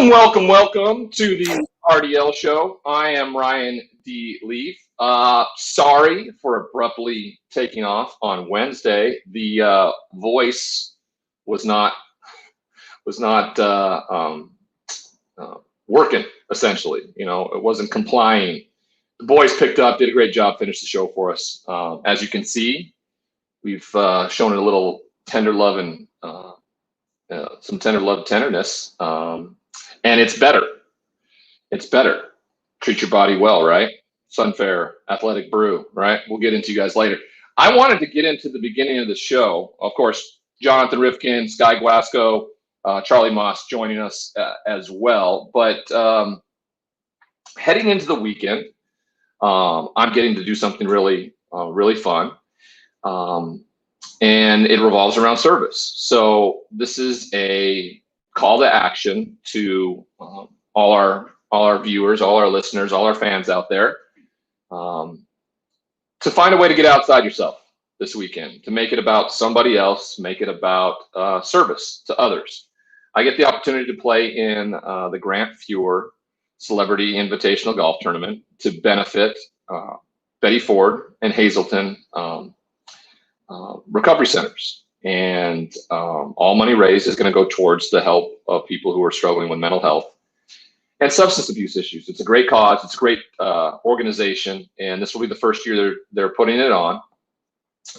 Welcome to the RDL show. I am Ryan D. Leaf. Sorry for abruptly taking off on Wednesday. The voice was not working, essentially. It wasn't complying. The boys picked up, did a great job, finished the show for us. As you can see, we've shown it a little tender love and some tenderness. And it's better. It's better. Treat your body well, right? Sunfair, Athletic Brew, right? We'll get into you guys later. I wanted to get into the beginning of the show. Of course, Jonathan Rifkin, Sky Guasco, Charlie Moss joining us as well. But heading into the weekend, I'm getting to do something really fun. And it revolves around service. So this is a call to action to all our viewers, all our listeners, all our fans out there, to find a way to get outside yourself this weekend, to make it about somebody else, make it about service to others. I get the opportunity to play in the Grant Fuhr Celebrity Invitational Golf Tournament to benefit Betty Ford and Hazleton recovery centers. And all money raised is going to go towards the help of people who are struggling with mental health and substance abuse issues. It's a great cause. It's a great organization. And this will be the first year they're putting it on.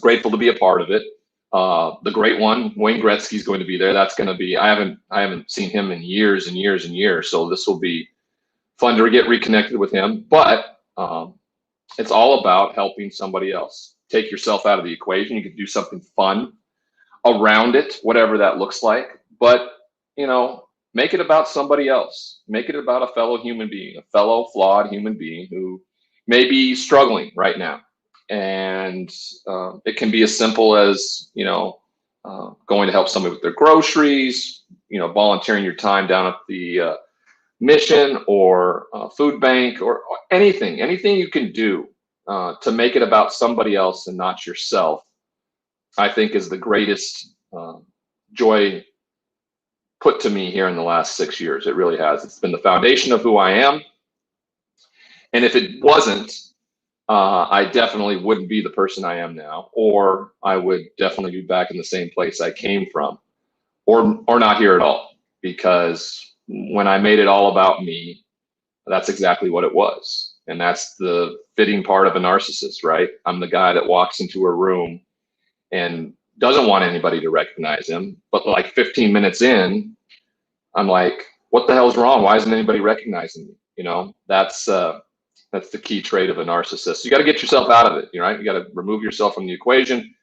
Grateful to be a part of it. The great one, Wayne Gretzky, is going to be there. That's going to be, I haven't seen him in years and years and years. So this will be fun to get reconnected with him. But it's all about helping somebody else. Take yourself out of the equation. You can do something fun around it, whatever that looks like, but make it about somebody else. Make it about a fellow human being, a fellow flawed human being who may be struggling right now. And it can be as simple as going to help somebody with their groceries, volunteering your time down at the mission or food bank or anything you can do to make it about somebody else and not yourself, I think is the greatest joy put to me here in the last 6 years. It really has. It's been the foundation of who I am. And if it wasn't, I definitely wouldn't be the person I am now, or I would definitely be back in the same place I came from, or not here at all. Because when I made it all about me, that's exactly what it was. And that's the fitting part of a narcissist, right? I'm the guy that walks into a room and doesn't want anybody to recognize him. But like 15 minutes in, I'm like, what the hell's wrong? Why isn't anybody recognizing me? That's the key trait of a narcissist. You got to get yourself out of it, right? You got to remove yourself from the equation.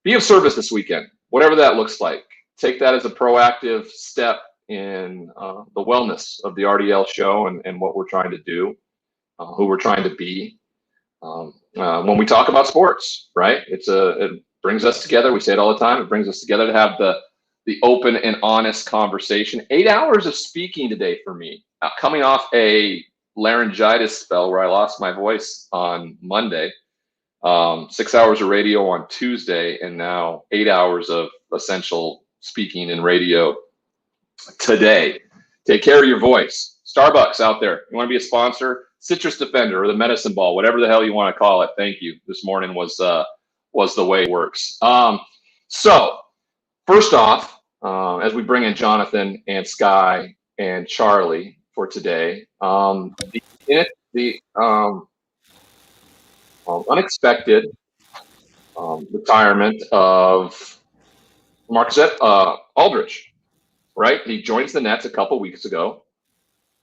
Be of service this weekend, whatever that looks like. Take that as a proactive step in the wellness of the RDL show and what we're trying to do, who we're trying to be. When we talk about sports, right? It brings us together. We say it all the time. It brings us together to have the open and honest conversation. 8 hours of speaking today for me, coming off a laryngitis spell where I lost my voice on Monday, 6 hours of radio on Tuesday, and now 8 hours of essential speaking and radio today. Take care of your voice. Starbucks out there. You want to be a sponsor? Citrus Defender or the Medicine Ball, whatever the hell you want to call it. Thank you. This morning was the way it works. So first off, as we bring in Jonathan and Sky and Charlie for today, the unexpected retirement of LaMarcus Aldridge, right? He joins the Nets a couple weeks ago.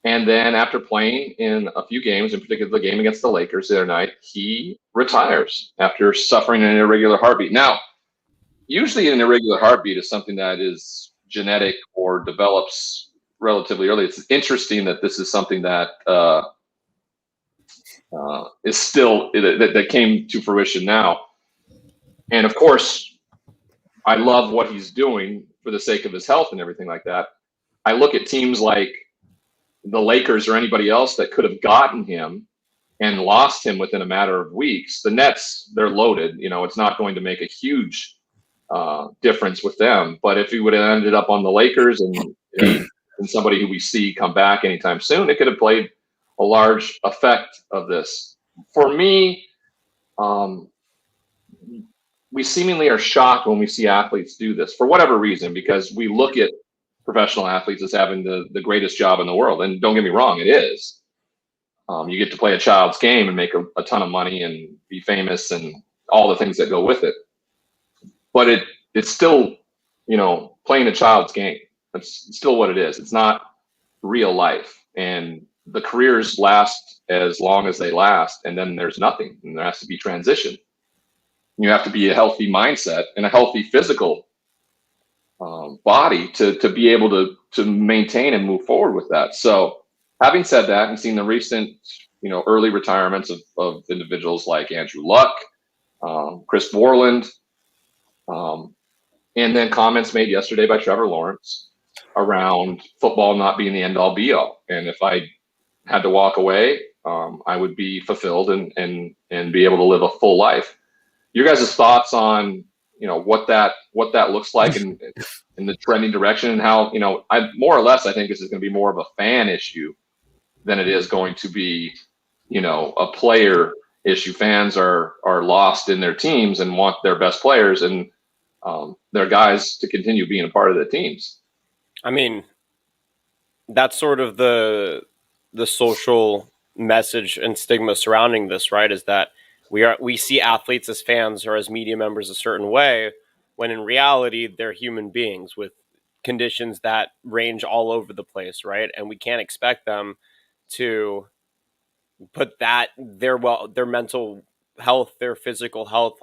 And then after playing in a few games, in particular the game against the Lakers the other night, he retires after suffering an irregular heartbeat. Now, usually an irregular heartbeat is something that is genetic or develops relatively early. It's interesting that this is something that is still, that came to fruition now. And of course, I love what he's doing for the sake of his health and everything like that. I look at teams like the Lakers or anybody else that could have gotten him and lost him within a matter of weeks. The Nets, they're loaded. It's not going to make a huge difference with them. But if he would have ended up on the Lakers and than somebody who we see come back anytime soon. It could have played a large effect of this. For me, we seemingly are shocked when we see athletes do this for whatever reason, because we look at professional athletes as having the greatest job in the world. And don't get me wrong, it is. You get to play a child's game and make a ton of money and be famous and all the things that go with it. But it's still, playing a child's game. That's still what it is. It's not real life. And the careers last as long as they last, and then there's nothing. And there has to be transition. You have to be a healthy mindset and a healthy physical body to be able to maintain and move forward with that. So having said that, and seen the recent, early retirements of individuals like Andrew Luck, Chris Borland, and then comments made yesterday by Trevor Lawrence around football not being the end all be all. And if I had to walk away, I would be fulfilled and be able to live a full life. Your guys' thoughts on, what that looks like in the trending direction, and how, I more or less, I think this is going to be more of a fan issue than it is going to be, a player issue. Fans are lost in their teams and want their best players and their guys to continue being a part of the teams. I mean, that's sort of the social message and stigma surrounding this, right? Is that we see athletes as fans or as media members a certain way, when in reality they're human beings with conditions that range all over the place, right? And we can't expect them to put their mental health, their physical health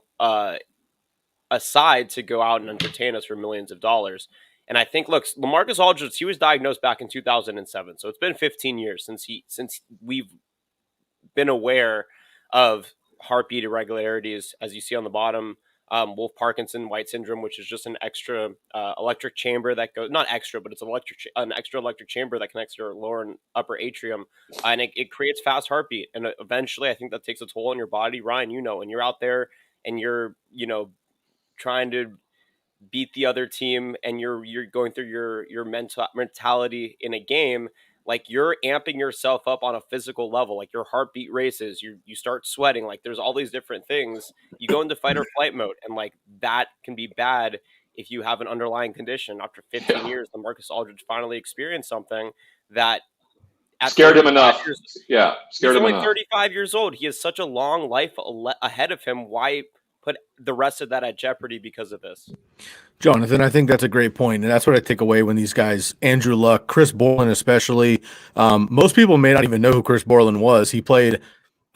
aside to go out and entertain us for millions of dollars. And I think, look, LaMarcus Aldridge, he was diagnosed back in 2007, so it's been 15 years since we've been aware of heartbeat irregularities, as you see on the bottom. Wolff Parkinson White syndrome, which is just an extra electric chamber that goes, not extra, but it's an extra electric chamber that connects your lower and upper atrium, and it creates fast heartbeat. And eventually, I think that takes a toll on your body. Ryan, when you're out there and you're trying to beat the other team and you're going through your mentality in a game, like you're amping yourself up on a physical level, like your heartbeat races, you start sweating, like there's all these different things. You go into fight or flight mode, and like that can be bad if you have an underlying condition. After 15 years, LaMarcus Aldridge finally experienced something that scared him enough. Scared him enough. He's only 35 years old. He has such a long life ahead of him. Why put the rest of that at jeopardy because of this? Jonathan, I think that's a great point, and that's what I take away when these guys, Andrew Luck, Chris Borland especially, most people may not even know who Chris Borland was. He played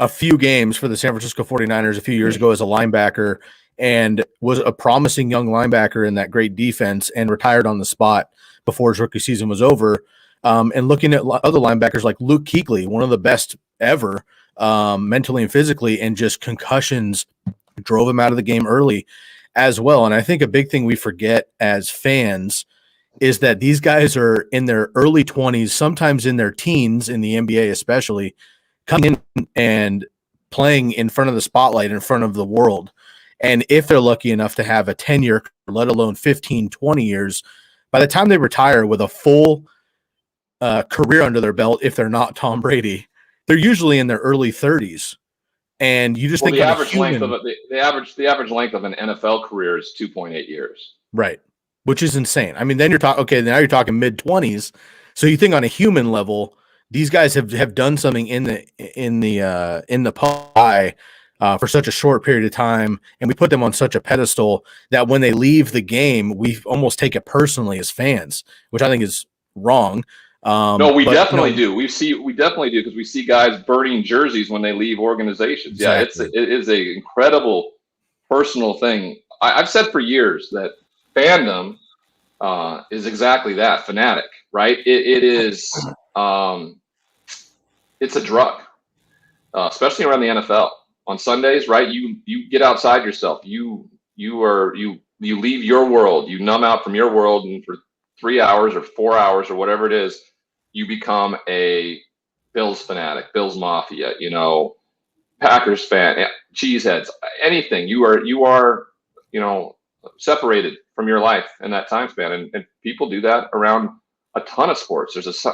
a few games for the San Francisco 49ers a few years ago as a linebacker and was a promising young linebacker in that great defense, and retired on the spot before his rookie season was over. And looking at other linebackers like Luke Kuechly, one of the best ever mentally and physically, and just concussions drove him out of the game early as well. And I think a big thing we forget as fans is that these guys are in their early 20s, sometimes in their teens, in the NBA especially, coming in and playing in front of the spotlight, in front of the world. And if they're lucky enough to have a 10-year, let alone 15, 20 years, by the time they retire with a full career under their belt, if they're not Tom Brady, they're usually in their early 30s. And you just think the average length of an NFL career is 2.8 years, right? Which is insane. I mean, then you're talking. Okay, now you're talking mid-20s. So you think on a human level, these guys have done something in the pie for such a short period of time, and we put them on such a pedestal that when they leave the game, we almost take it personally as fans, which I think is wrong. No, we definitely do. We definitely do, because we see guys burning jerseys when they leave organizations. Exactly. Yeah, it is an incredible personal thing. I've said for years that fandom is exactly that, fanatic, right? It is. It's a drug, especially around the NFL. On Sundays, right? You get outside yourself. You leave your world. You numb out from your world, and for 3 hours or 4 hours or whatever it is, you become a Bills fanatic, Bills Mafia, Packers fan, cheeseheads, anything. You are, separated from your life in that time span. And people do that around a ton of sports. I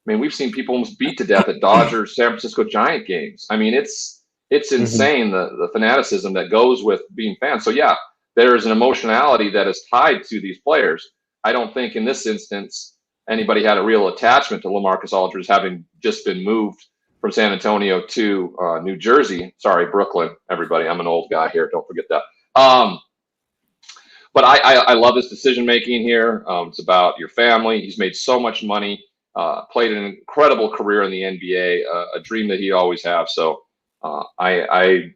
mean, we've seen people almost beat to death at Dodgers, San Francisco Giant games. I mean, it's insane the fanaticism that goes with being fans. So yeah, there is an emotionality that is tied to these players. I don't think in this instance anybody had a real attachment to LaMarcus Aldridge having just been moved from San Antonio to New Jersey. Sorry, Brooklyn, everybody. I'm an old guy here. Don't forget that. But I love his decision making here. It's about your family. He's made so much money, played an incredible career in the NBA, a dream that he always have. So I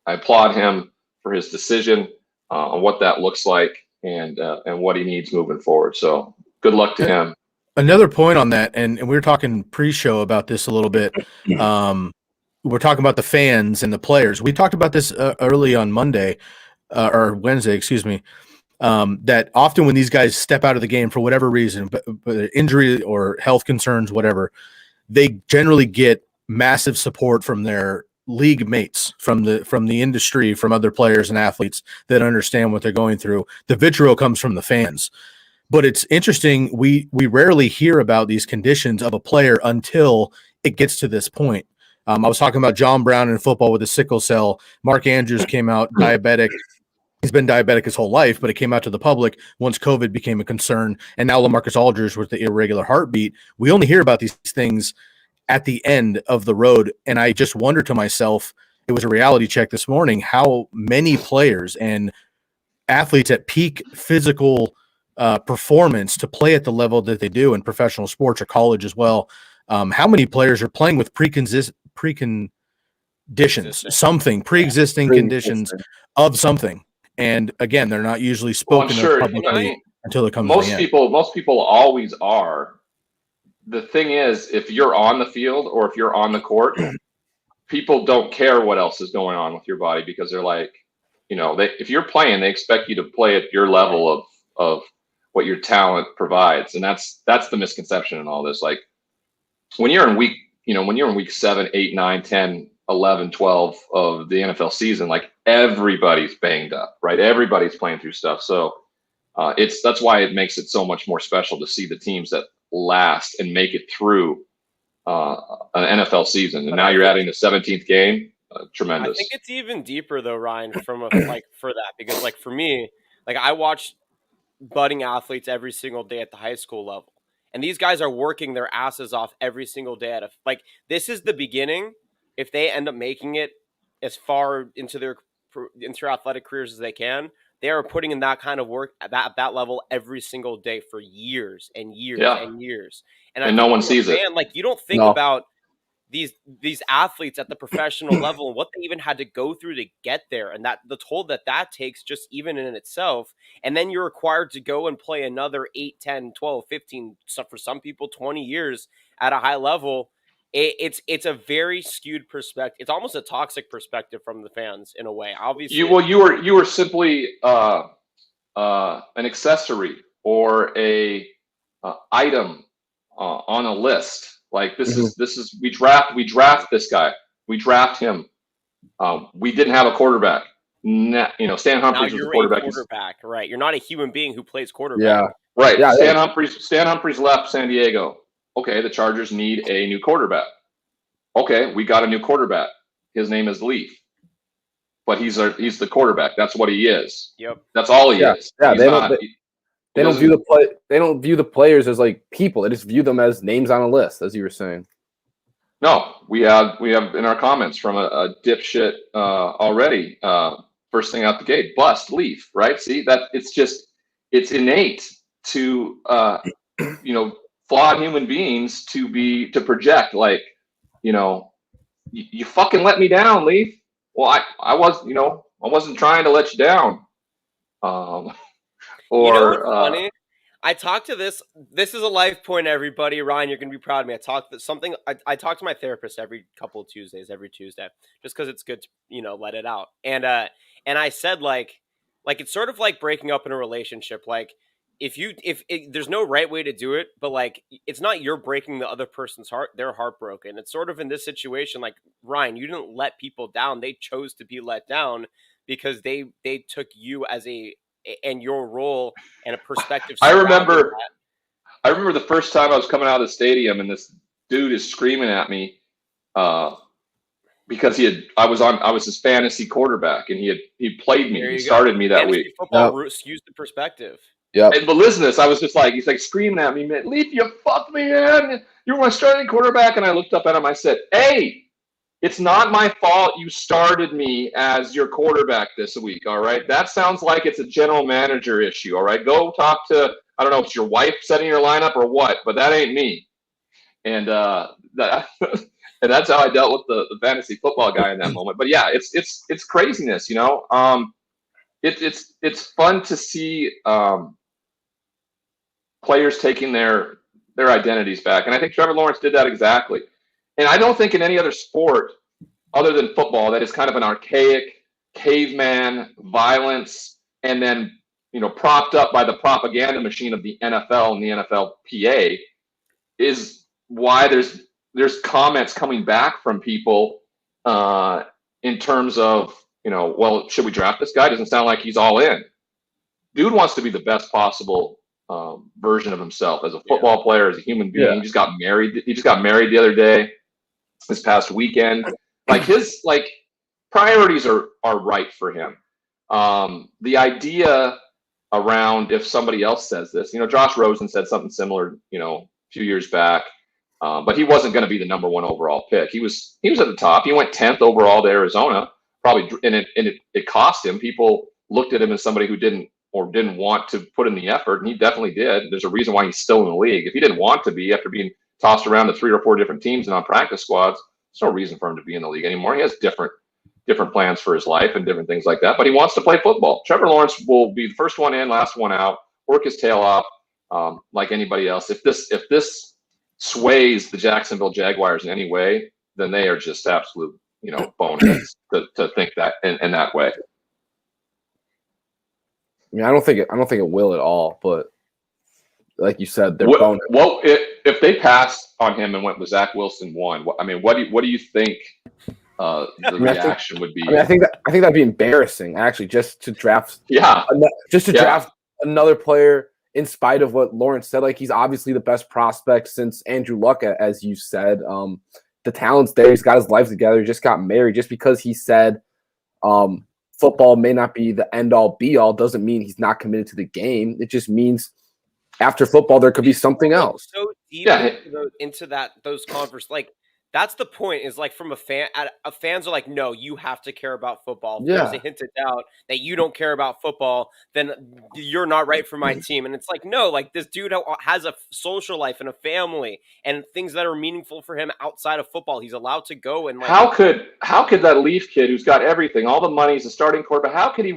applaud him for his decision on what that looks like and what he needs moving forward. So good luck to him. Another point on that, and we were talking pre-show about this a little bit. We're talking about the fans and the players. We talked about this early on Monday or Wednesday, excuse me, that often when these guys step out of the game for whatever reason, but injury or health concerns, whatever, they generally get massive support from their league mates, from the industry, from other players and athletes that understand what they're going through. The vitriol comes from the fans. But it's interesting, we rarely hear about these conditions of a player until it gets to this point. I was talking about John Brown in football with the sickle cell. Mark Andrews came out diabetic. He's been diabetic his whole life, but it came out to the public once COVID became a concern. And now LaMarcus Aldridge with the irregular heartbeat. We only hear about these things at the end of the road. And I just wonder to myself, it was a reality check this morning, how many players and athletes at peak physical performance to play at the level that they do in professional sports or college as well. How many players are playing with pre-existing conditions of something? And again, they're not usually spoken of publicly until it comes to the end. Most people always are. The thing is, if you're on the field or if you're on the court, people don't care what else is going on with your body because they're like, if you're playing, they expect you to play at your level of what your talent provides. And that's the misconception in all this. Like when you're in week 7, 8, 9, 10, 11, 12 of the NFL season, like everybody's banged up, right? Everybody's playing through stuff. So that's why it makes it so much more special to see the teams that last and make it through an NFL season. And now you're adding the 17th game. Tremendous. I think it's even deeper though, Ryan, for that, because like for me, like I watched budding athletes every single day at the high school level. And these guys are working their asses off every single day this is the beginning. If they end up making it as far into their athletic careers as they can, they are putting in that kind of work at that level every single day for years and years and years. And no one sees it. Like you don't think about these athletes at the professional level and what they even had to go through to get there, and that the toll that takes just even in itself. And then you're required to go and play another 8, 10, 12, 15, for some people 20 years at a high level. It's a very skewed perspective. It's almost a toxic perspective from the fans in a way. Obviously, you were simply an accessory or a item on a list. Like this is we draft this guy. We draft him. We didn't have a quarterback. Stan Humphries was the quarterback. Right? You're not a human being who plays quarterback. Yeah. Right. Yeah, Stan Humphries left San Diego. Okay, the Chargers need a new quarterback. Okay, we got a new quarterback. His name is Leaf. But he's the quarterback. That's what he is. Yep. That's all he is. Yeah, they don't view the players as like people. They just view them as names on a list, as you were saying. No, we have in our comments from a dipshit already. First thing out the gate, bust, Leaf, right? See that it's innate to flawed human beings to project like, you fucking let me down, Leaf. Well, I wasn't trying to let you down. What's funny? I talked to this is a life point, everybody. Ryan, you're gonna be proud of me. I talk to my therapist every couple of Tuesdays, every Tuesday, just because it's good to let it out. And I said like it's sort of like breaking up in a relationship. Like if there's no right way to do it, but like it's not you're breaking the other person's heart, they're heartbroken. It's sort of in this situation, like Ryan, you didn't let people down. They chose to be let down because they took you as and your role and a perspective. I remember I remember the first time I was coming out of the stadium and this dude is screaming at me because I was his fantasy quarterback and he played me. He started me that fantasy week. Football skews the perspective. Yeah. But listen to this. I was just like, he's like screaming at me, man, Leaf, you fucked me in. You were my starting quarterback. And I looked up at him. I said, hey, it's not my fault you started me as your quarterback this week, all right? That sounds like it's a general manager issue, all right? Go talk to, I don't know if it's your wife setting your lineup or what, but that ain't me. And and that's how I dealt with the fantasy football guy in that moment. But yeah, it's craziness, you know. It's fun to see players taking their identities back, and I think Trevor Lawrence did that exactly. And I don't think in any other sport other than football that is kind of an archaic caveman violence, and then propped up by the propaganda machine of the NFL and the NFLPA, is why there's comments coming back from people in terms of, well, should we draft this guy? Doesn't sound like he's all in. Dude wants to be the best possible version of himself as a football player, as a human being. Yeah. He just got married. He just got married the other day, this past weekend. Like his priorities are right for him. The idea around if somebody else says this, Josh Rosen said something similar, a few years back. But he wasn't going to be the number 1 overall pick. He was at the top. He went 10th overall to Arizona, probably, and it cost him. People looked at him as somebody who didn't want to put in the effort, and he definitely did. There's a reason why he's still in the league. If he didn't want to be, after being tossed around to 3 or 4 different teams and on practice squads, there's no reason for him to be in the league anymore. He has different plans for his life and different things like that, but he wants to play football. Trevor Lawrence will be the first one in, last one out, work his tail off like anybody else. If this sways the Jacksonville Jaguars in any way, then they are just absolute, boneheads to think that in that way. I mean, I don't think it will at all. But like you said, they're boneheads. Well, if they passed on him and went with Zach Wilson 1, I mean, what do you think the reaction would be? I think that'd be embarrassing, actually, just to draft. Yeah. Draft another player. In spite of what Lawrence said, like, he's obviously the best prospect since Andrew Luck, as you said. The talent's there. He's got his life together. He just got married. Just because he said football may not be the end-all, be-all doesn't mean he's not committed to the game. It just means after football there could be something else. So deep into those conversations, that's the point. Is from a fan. Fans are like, no, you have to care about football. If there's a hint of doubt that you don't care about football, then you're not right for my team. And it's like, no, this dude has a social life and a family and things that are meaningful for him outside of football. He's allowed to go and how could that Leaf kid who's got everything, all the money, he's a starting quarterback, how could he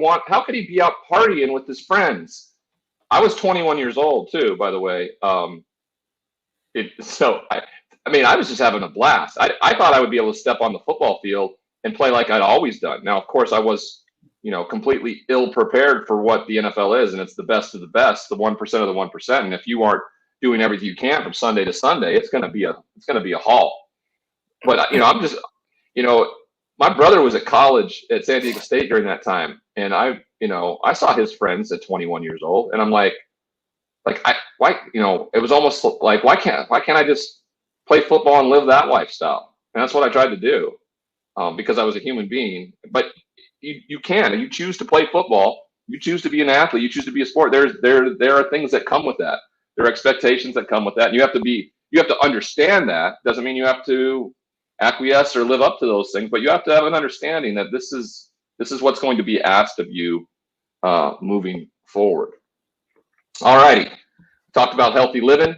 be out partying with his friends? I was 21 years old too, by the way. I was just having a blast. I thought I would be able to step on the football field and play like I'd always done. Now, of course, I was, completely ill prepared for what the NFL is, and it's the best of the best, the 1% of the 1%. And if you aren't doing everything you can from Sunday to Sunday, it's going to be a haul. But I'm just, my brother was at college at San Diego State during that time, and I saw his friends at 21 years old, and I'm like, it was almost like, why can't I just play football and live that lifestyle? And that's what I tried to do because I was a human being. But you can. You choose to play football. You choose to be an athlete. You choose to be a sport. There are things that come with that. There are expectations that come with that. And you have to understand that. Doesn't mean you have to acquiesce or live up to those things, but you have to have an understanding that this is what's going to be asked of you moving forward. All righty. Talked about healthy living.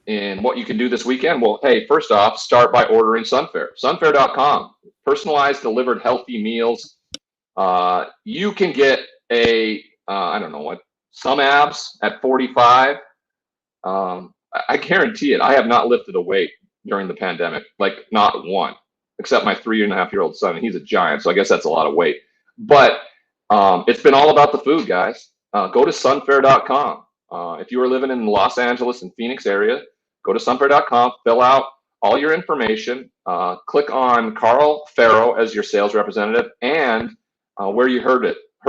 And what you can do this weekend. Well, hey, first off, start by ordering Sunfair. Sunfair.com. Personalized, delivered, healthy meals. You can get some abs at 45. I guarantee it. I have not lifted a weight during the pandemic, not one, except my 3.5-year-old son, and he's a giant, so I guess that's a lot of weight. But it's been all about the food, guys. Go to sunfair.com. If you are living in the Los Angeles and Phoenix area, go to sunfair.com, fill out all your information, click on Carl Farrow as your sales representative, and where you heard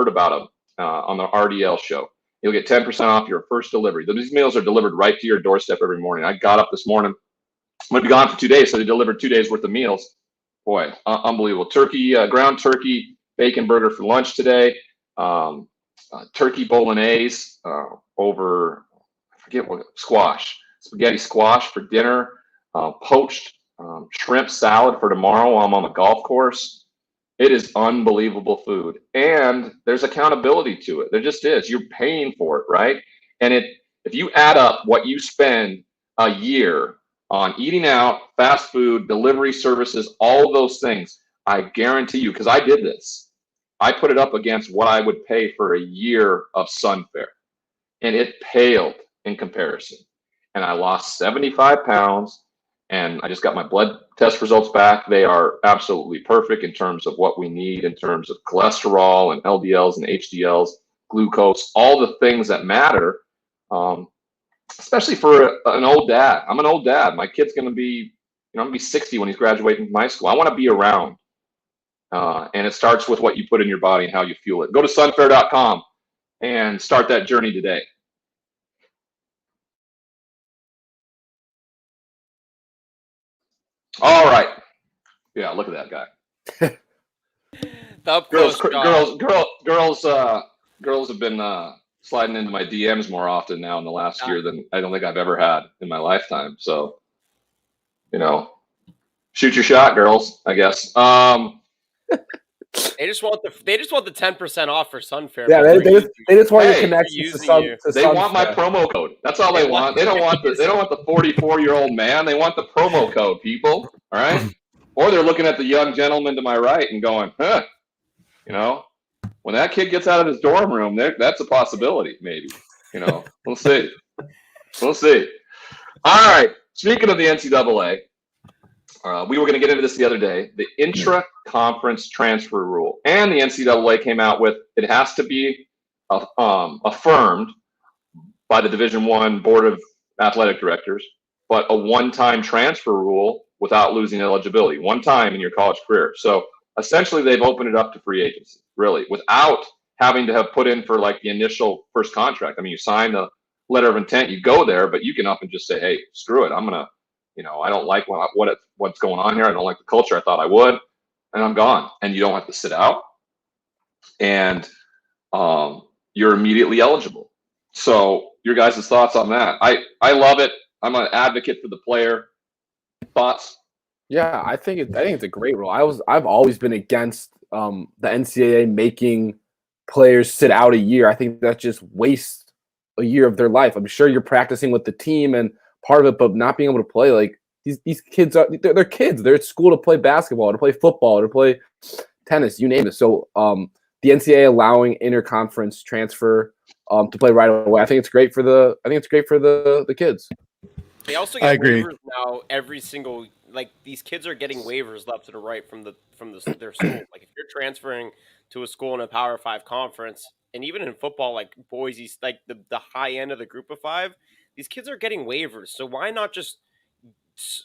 about him on the RDL show. You'll get 10% off your first delivery. These meals are delivered right to your doorstep every morning. I got up this morning. I'm going to be gone for 2 days, so they delivered 2 days worth of meals. Boy, unbelievable. Turkey, ground turkey, bacon burger for lunch today. Turkey bolognese over, I forget what, squash. Spaghetti squash for dinner. Poached shrimp salad for tomorrow while I'm on the golf course. It is unbelievable food. And there's accountability to it. There just is. You're paying for it, right? And if you add up what you spend a year on eating out, fast food, delivery services, all of those things, I guarantee you, because I did this, I put it up against what I would pay for a year of Sunfare. And it paled in comparison. And I lost 75 pounds. And I just got my blood test results back. They are absolutely perfect in terms of what we need in terms of cholesterol and LDLs and HDLs, glucose, all the things that matter, especially for an old dad. I'm an old dad. My kid's going to be, I'm going to be 60 when he's graduating from high school. I want to be around. And it starts with what you put in your body and how you fuel it. Go to sunfair.com and start that journey today. All right. Yeah, look at that guy. Girls have been sliding into my DMs more often now in the last year than I don't think I've ever had in my lifetime. So, shoot your shot, girls, I guess. They just want the 10% off for Sunfair. Yeah, they just want your connection to They want my promo code. That's all they want. They don't want the 44-year-old man. They want the promo code, people. All right? Or they're looking at the young gentleman to my right and going, when that kid gets out of his dorm room, that's a possibility, maybe. We'll see. We'll see. All right. Speaking of the NCAA, we were going to get into this the other day, the intra-conference transfer rule. And the NCAA came out with it has to be affirmed by the Division I Board of Athletic Directors, but a one-time transfer rule without losing eligibility, one time in your college career. So essentially they've opened it up to free agency, really, without having to have put in for like the initial first contract. I mean, you sign the letter of intent, you go there, but you can up and just say, hey, screw it. I'm going to, I don't like what's going on here. I don't like the culture. I thought I would, and I'm gone. And you don't have to sit out, and you're immediately eligible. So your guys' thoughts on that? I love it. I'm an advocate for the player. Thoughts? Yeah, I think it's a great rule. I've always been against the NCAA making players sit out a year. I think that just wastes a year of their life. I'm sure you're practicing with the team and part of it, but not being able to play, like these kids they're kids. They're at school to play basketball, to play football, to play tennis, you name it. So the NCAA allowing interconference transfer to play right away, I think it's great for the kids. They also get waivers now every single, like these kids are getting waivers left and right from their school. Like if you're transferring to a school in a Power 5 conference, and even in football, like Boise's, like the high end of the Group of 5, these kids are getting waivers. So why not just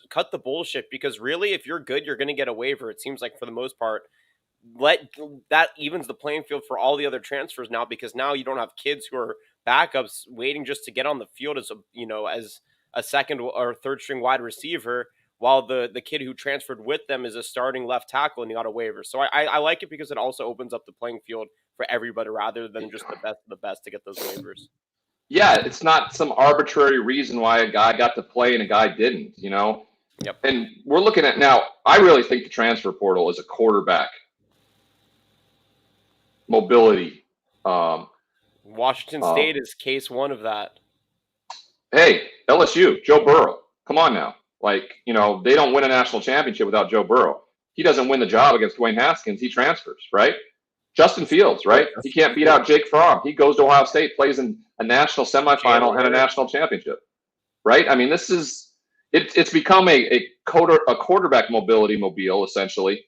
cut the bullshit? Because really, if you're good, you're going to get a waiver. It seems like for the most part, that evens the playing field for all the other transfers now, because now you don't have kids who are backups waiting just to get on the field as a second or third string wide receiver, while the kid who transferred with them is a starting left tackle and he got a waiver. So I like it because it also opens up the playing field for everybody rather than just the best of the best to get those waivers. Yeah, it's not some arbitrary reason why a guy got to play and a guy didn't, Yep. And we're looking at now, I really think the transfer portal is a quarterback mobility. Washington State is case one of that. Hey, LSU, Joe Burrow. Come on now. Like, they don't win a national championship without Joe Burrow. He doesn't win the job against Dwayne Haskins. He transfers, right? Justin Fields, right? He can't beat out Jake Fromm. He goes to Ohio State, plays in a national semifinal and a national championship, right? I mean, it's become a quarterback mobility mobile, essentially.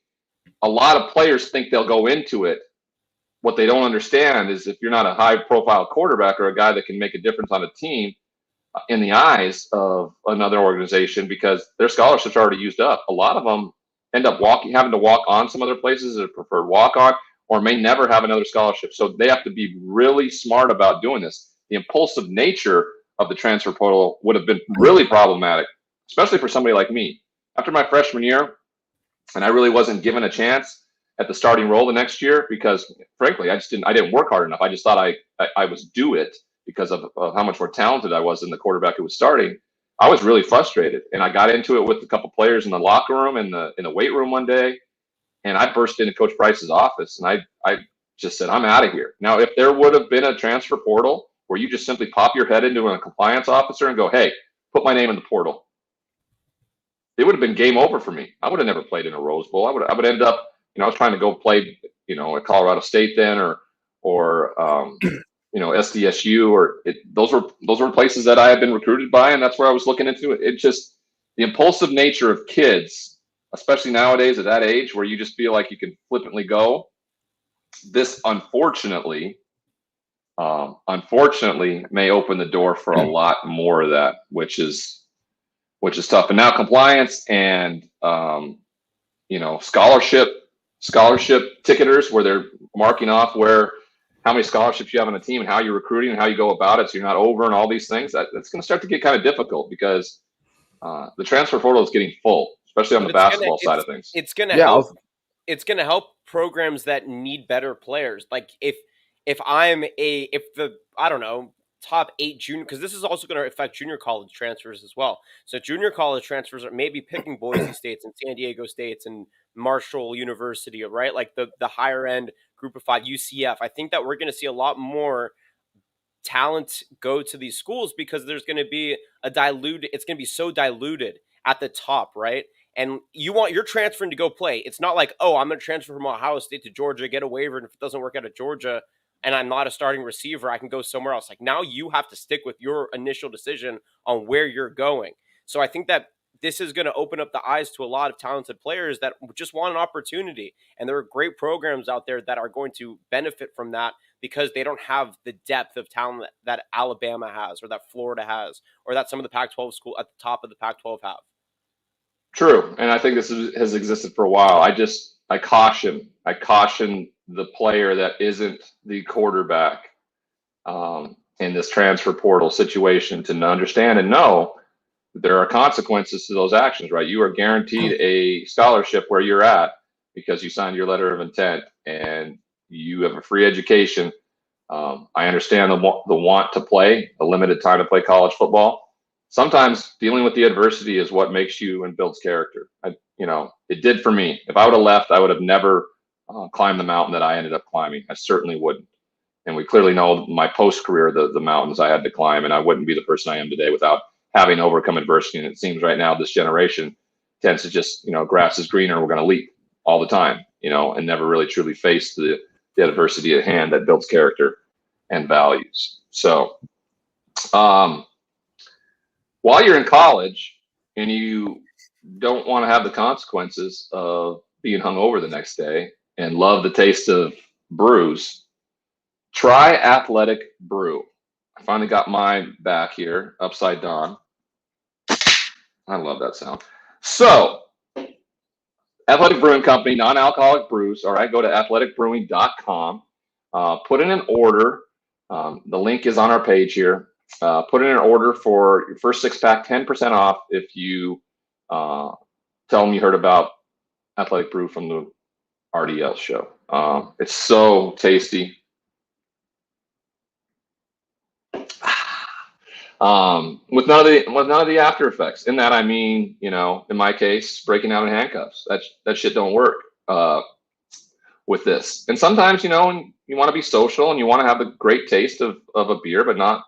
A lot of players think they'll go into it. What they don't understand is if you're not a high-profile quarterback or a guy that can make a difference on a team in the eyes of another organization, because their scholarships are already used up. A lot of them end up having to walk on some other places as a preferred walk-on, or may never have another scholarship. So they have to be really smart about doing this. the impulsive nature of the transfer portal would have been really problematic, especially for somebody like me. After my freshman year, and I really wasn't given a chance at the starting role the next year because, frankly, I didn't work hard enough. I just thought I was due it because of how much more talented I was than the quarterback who was starting. I was really frustrated, and I got into it with a couple players in the locker room and in the weight room one day, and I burst into Coach Price's office, and I just said, I'm out of here. Now, if there would have been a transfer portal where you just simply pop your head into a compliance officer and go, hey, put my name in the portal, it would have been game over for me. I would have never played in a Rose Bowl. I would end up, I was trying to go play, at Colorado State then, or SDSU, those were places that I had been recruited by, and that's where I was looking into it. It just, the impulsive nature of kids, especially nowadays at that age, where you just feel like you can flippantly go. This unfortunately may open the door for a lot more of that, which is tough. And now compliance and scholarship ticketers, where they're marking off how many scholarships you have on a team and how you're recruiting and how you go about it, so you're not over and all these things. That's going to start to get kind of difficult because the transfer portal is getting full, especially on the basketball side of things. It's going to help. It's going to help programs that need better players. Like if the top 8 junior, because this is also going to affect junior college transfers as well. So junior college transfers are maybe picking Boise States and San Diego States and Marshall University, right? Like the higher end group of 5 UCF. I think that we're going to see a lot more talent go to these schools because there's going to be it's going to be so diluted at the top, right? And you're transferring to go play. It's not like, oh, I'm going to transfer from Ohio State to Georgia, get a waiver, and if it doesn't work out at Georgia and I'm not a starting receiver, I can go somewhere else. Like, now you have to stick with your initial decision on where you're going. So I think that this is going to open up the eyes to a lot of talented players that just want an opportunity. And there are great programs out there that are going to benefit from that because they don't have the depth of talent that Alabama has, or that Florida has, or that some of the Pac-12 schools at the top of the Pac-12 have. True. And I think this has existed for a while. I caution the player that isn't the quarterback in this transfer portal situation to understand and know there are consequences to those actions, right? You are guaranteed a scholarship where you're at because you signed your letter of intent and you have a free education. I understand the want to play, a limited time to play college football. Sometimes dealing with the adversity is what makes you and builds character. It did for me. If I would have left, I would have never climbed the mountain that I ended up climbing. I certainly wouldn't. And we clearly know my post-career, the mountains I had to climb, and I wouldn't be the person I am today without having overcome adversity. And it seems right now this generation tends to just, grass is greener, we're going to leap all the time, and never really truly face the adversity at hand that builds character and values. So while you're in college and you don't want to have the consequences of being hungover the next day and love the taste of brews, try Athletic Brew. I finally got mine back here, upside down. I love that sound. So, Athletic Brewing Company, non-alcoholic brews. All right, go to athleticbrewing.com. Put in an order. The link is on our page here. Put in an order for your first 6-pack, 10% off if you tell them you heard about Athletic Brew from the RDL show. It's so tasty. With none of the after effects. In that, I mean, in my case, breaking out in handcuffs. That shit don't work with this. And sometimes, you want to be social and you want to have the great taste of a beer, but not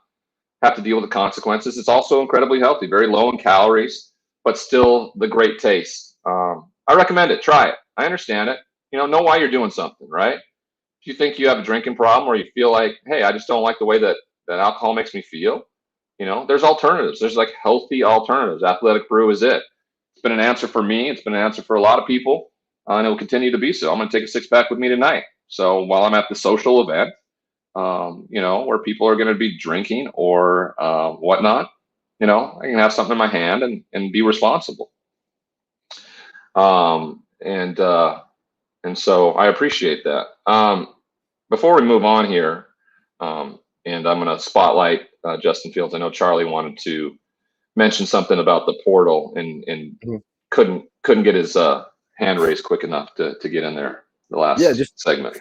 have to deal with the consequences. It's also incredibly healthy, very low in calories, but still the great taste. I recommend it. Try it. I understand it. Know why you're doing something, right? If you think you have a drinking problem or you feel like, hey, I just don't like the way that alcohol makes me feel, there's alternatives. There's like healthy alternatives. Athletic Brew is it. It's been an answer for me. It's been an answer for a lot of people, and it will continue to be so. I'm going to take a 6-pack with me tonight. So while I'm at the social event, where people are going to be drinking or whatnot, I can have something in my hand and be responsible. And so I appreciate that. Before we move on here, and I'm going to spotlight Justin Fields. I know Charlie wanted to mention something about the portal and couldn't get his hand raised quick enough to get in there the last segment.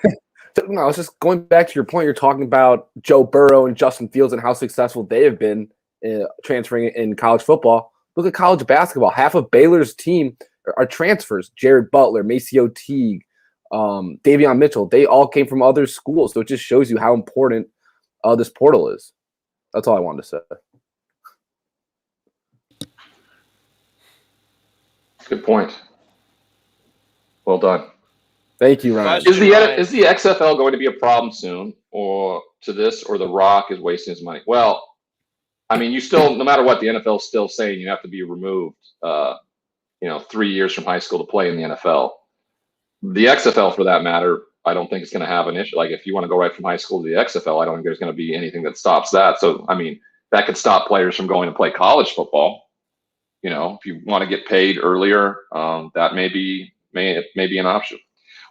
No, I was just going back to your point. You're talking about Joe Burrow and Justin Fields and how successful they have been transferring in college football. Look at college basketball. Half of Baylor's team are transfers. Jared Butler, Maceo Teague, Davion Mitchell. They all came from other schools. So it just shows you how important this portal is. That's all I wanted to say. Good point. Well done. Thank you, Ryan. Is the XFL going to be a problem soon, or The Rock is wasting his money? Well, I mean, you still, no matter what, the NFL is still saying you have to be removed, 3 years from high school to play in the NFL. The XFL, for that matter, I don't think it's going to have an issue. Like, if you want to go right from high school to the XFL, I don't think there's going to be anything that stops that. So, I mean, that could stop players from going to play college football. If you want to get paid earlier, that may be an option.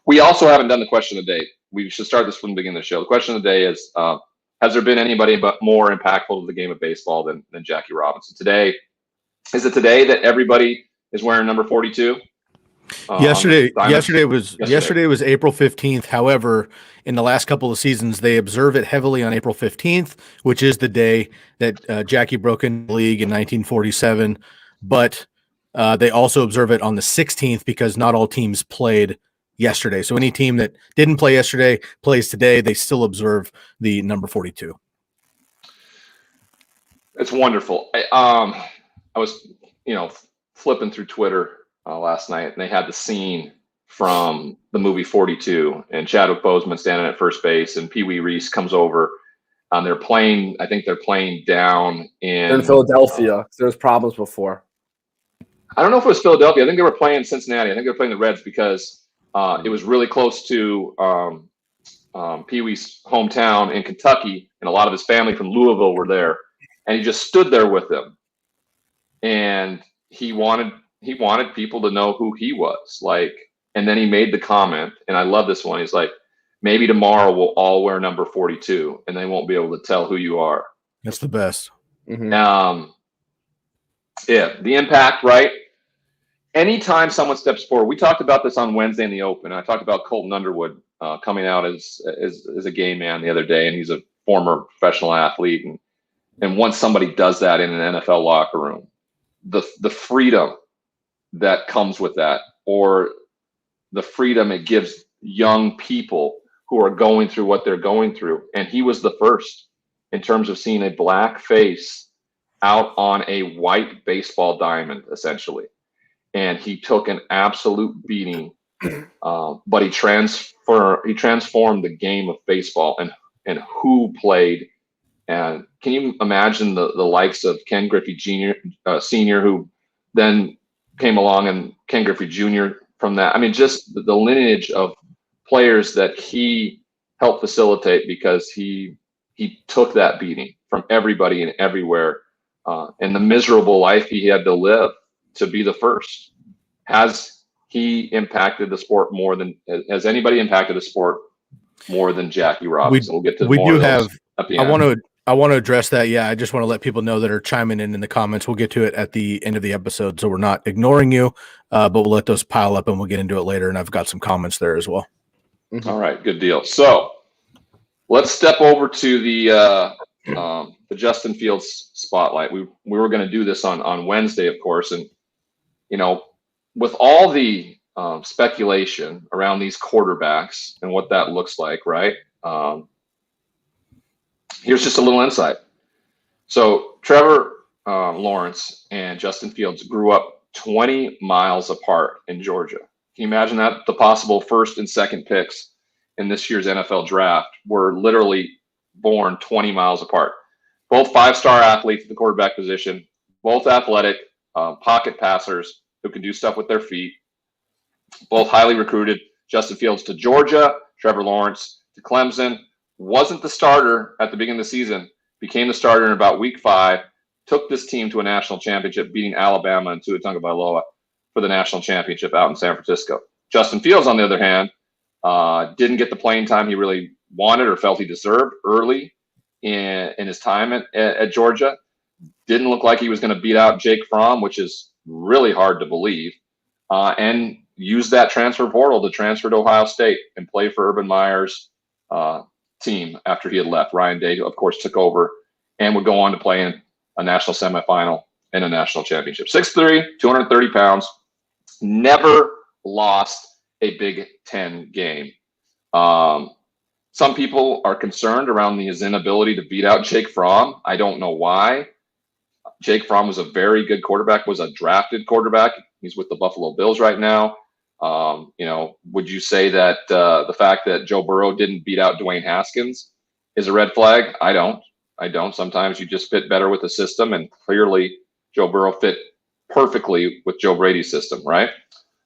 We also haven't done the question of the day. We should start this from the beginning of the show. The question of the day is, has there been anybody but more impactful to the game of baseball than Jackie Robinson? Is it today that everybody is wearing number 42? Yesterday was April 15th. However, in the last couple of seasons, they observe it heavily on April 15th, which is the day that Jackie broke in the league in 1947. But they also observe it on the 16th because not all teams played yesterday. So any team that didn't play yesterday plays today. They still observe the number 42. It's wonderful. I was, flipping through Twitter last night, and they had the scene from the movie 42, and Chadwick Boseman standing at first base, and Pee Wee Reese comes over. They're playing down in Philadelphia. There was problems before. I don't know if it was Philadelphia. I think they were playing Cincinnati. I think they were playing the Reds because it was really close to Pee Wee's hometown in Kentucky, and a lot of his family from Louisville were there. And he just stood there with them, and he wanted people to know who he was. And then he made the comment, and I love this one. He's like, maybe tomorrow we'll all wear number 42, and they won't be able to tell who you are. That's the best. Mm-hmm. Yeah, the impact, right? Anytime someone steps forward, we talked about this on Wednesday in the Open. I talked about Colton Underwood coming out as a gay man the other day, and he's a former professional athlete. And once somebody does that in an NFL locker room, the freedom that comes with that, or the freedom it gives young people who are going through what they're going through. And he was the first in terms of seeing a black face out on a white baseball diamond, essentially. And he took an absolute beating, but he transformed the game of baseball and who played. And can you imagine the likes of Ken Griffey Sr., who then came along, and Ken Griffey Jr. from that? I mean, just the lineage of players that he helped facilitate, because he took that beating from everybody and everywhere. And the miserable life he had to live to be the first. Has he impacted the sport more than has anybody impacted the sport more than Jackie Robinson? We'll get to more of those at the end. I want to address that. Yeah, I just want to let people know that are chiming in the comments. We'll get to it at the end of the episode, so we're not ignoring you, but we'll let those pile up and we'll get into it later. And I've got some comments there as well. Mm-hmm. All right, good deal. So let's step over to the Justin Fields spotlight. We were going to do this on Wednesday, of course, and with all the speculation around these quarterbacks and what that looks like, right? Here's just a little insight. So Trevor Lawrence and Justin Fields grew up 20 miles apart in Georgia. Can you imagine that? The possible first and second picks in this year's NFL draft were literally born 20 miles apart. Both five-star athletes at the quarterback position, both athletic, pocket passers who can do stuff with their feet, both highly recruited. Justin Fields to Georgia, Trevor Lawrence to Clemson. Wasn't the starter at the beginning of the season, became the starter in about week 5, took this team to a national championship, beating Alabama and Tua Tagovailoa for the national championship out in San Francisco. Justin Fields, on the other hand, didn't get the playing time he really wanted or felt he deserved early. in his time at Georgia. Didn't look like he was going to beat out Jake Fromm, which is really hard to believe, and used that transfer portal to transfer to Ohio State and play for Urban Meyer's team after he had left. Ryan Day, of course, took over and would go on to play in a national semifinal and a national championship. 6'3", 230 pounds, never lost a Big Ten game. Some people are concerned around his inability to beat out Jake Fromm. I don't know why. Jake Fromm was a very good quarterback, was a drafted quarterback. He's with the Buffalo Bills right now. Would you say that the fact that Joe Burrow didn't beat out Dwayne Haskins is a red flag? I don't. Sometimes you just fit better with the system, and clearly Joe Burrow fit perfectly with Joe Brady's system, right?